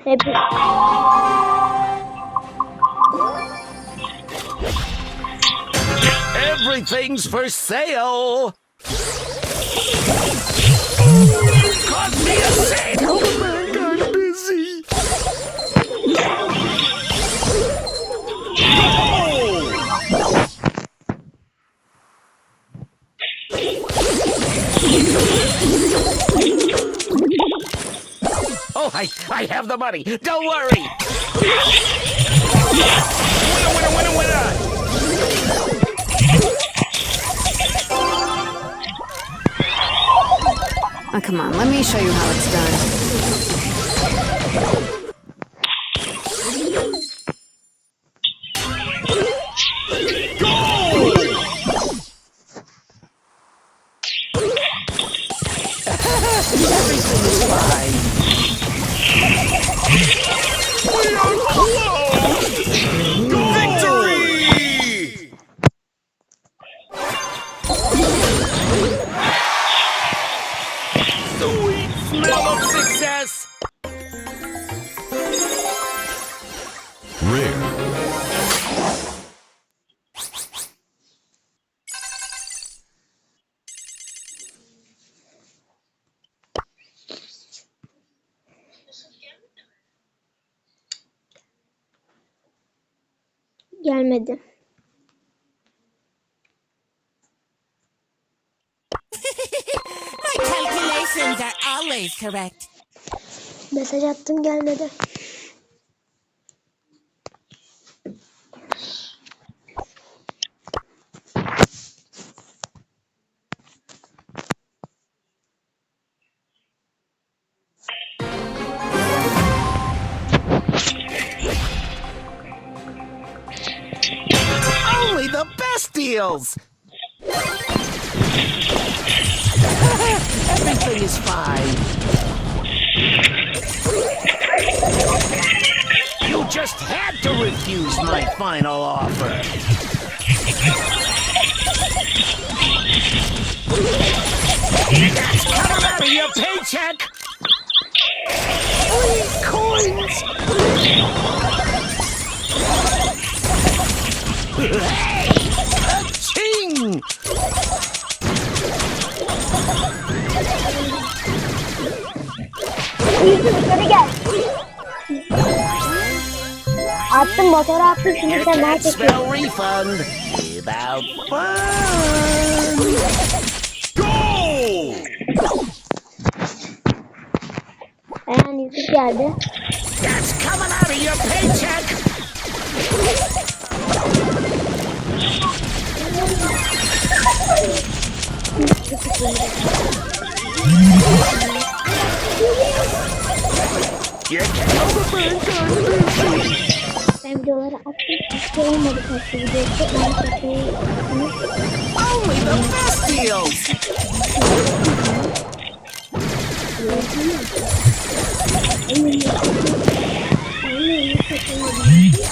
Hep Everything's for sale. Cause me a sale. Oh my God, I'm busy. Oh, I have the money. Don't worry. Winner. Oh, come on, let me show you how it's done. Everything is fine. We are close! Victory! Sweet smell of success! Rare. gelmedi. My calculations are always correct. Mesaj attım gelmedi. Only the best deals! Everything is fine. You just had to refuse my final offer. That's coming out of your paycheck! Please, coins! Hey! A-ching! Yukarı gel. Attım motoru attım şimdi You sen ne can't yapıyorsun? spell refund without fun. Go! Yusuf geldi. That's coming out of your paycheck. You can't. Ben videoları attım. Hiç olmadı kaçtı videosu. Only the best deals.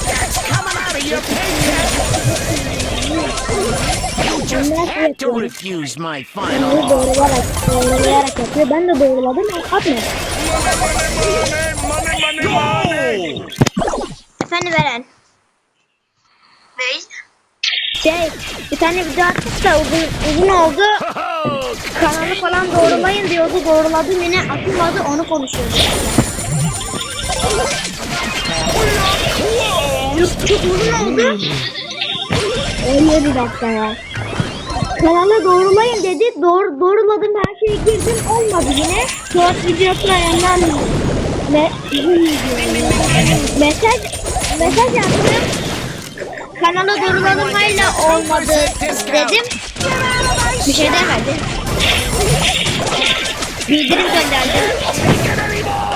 That's coming out of your paycheck. You just had to refuse my final offer. Doğrulayarak yapıyor. Ben de doğruladım. Atmadım. Go! Efendim Veren. Ne? Bir tane video attık da uzun oldu. Kanalı falan doğrulayın diyordu. Doğruladım yine atılmadı onu konuşuyordu. Çok uzun oldu. 17 dakika ya. Kanalı doğrulayın dedi. Doğruladım her şeyi girdim. Olmadı yine. Short videosuna yandan mesaj yaptım. Kanalı doğruladım hala olmadı dedim. Bir şey demedi. Bildirim gönderdim.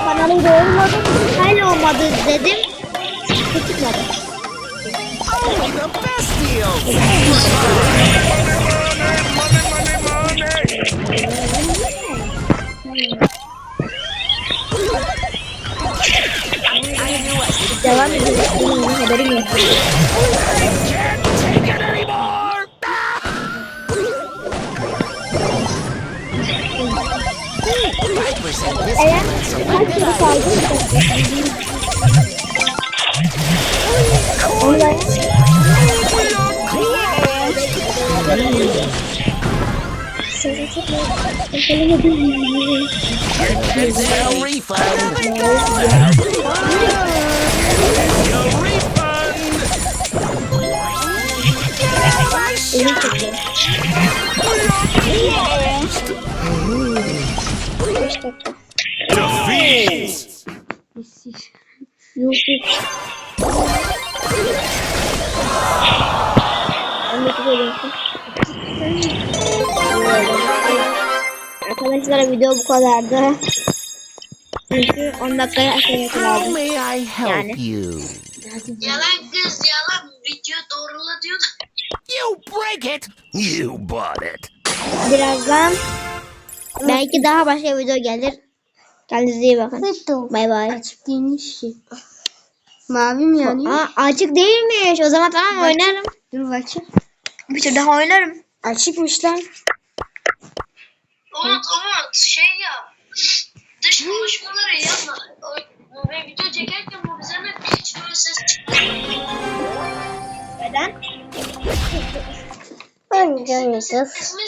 Kanalı doğruladım hala olmadı dedim. Çıkmadı. Only the best deals. Devam ediyoruz. Benim haberim yok. I can't take it anymore. was in this Eğer one, so kaç what did kere I kaldıysa onları It's no refund. Your refund. Defeat. Yok yok. Arkadaşlar video bu kadardı. Çünkü 10 dakikaya aşağıya How kaldı. may I help Yani. you? Yalan kız yalan video doğrula diyordu. You break it. You bought it. Birazdan belki daha başka video gelir. Kendinize iyi bakın. Bay bay. Açık değilmiş ki. Mavi mi yani? Aa, açık değilmiş. O zaman tamam oynarım. Dur bakayım. Bir tur daha oynarım. Açıkmış lan. Umut şey yap. Dış konuşmaları yapma. Ve video çekerken bu bize hiç böyle ses çıkmıyor. Neden? Ben görmedim. Sesini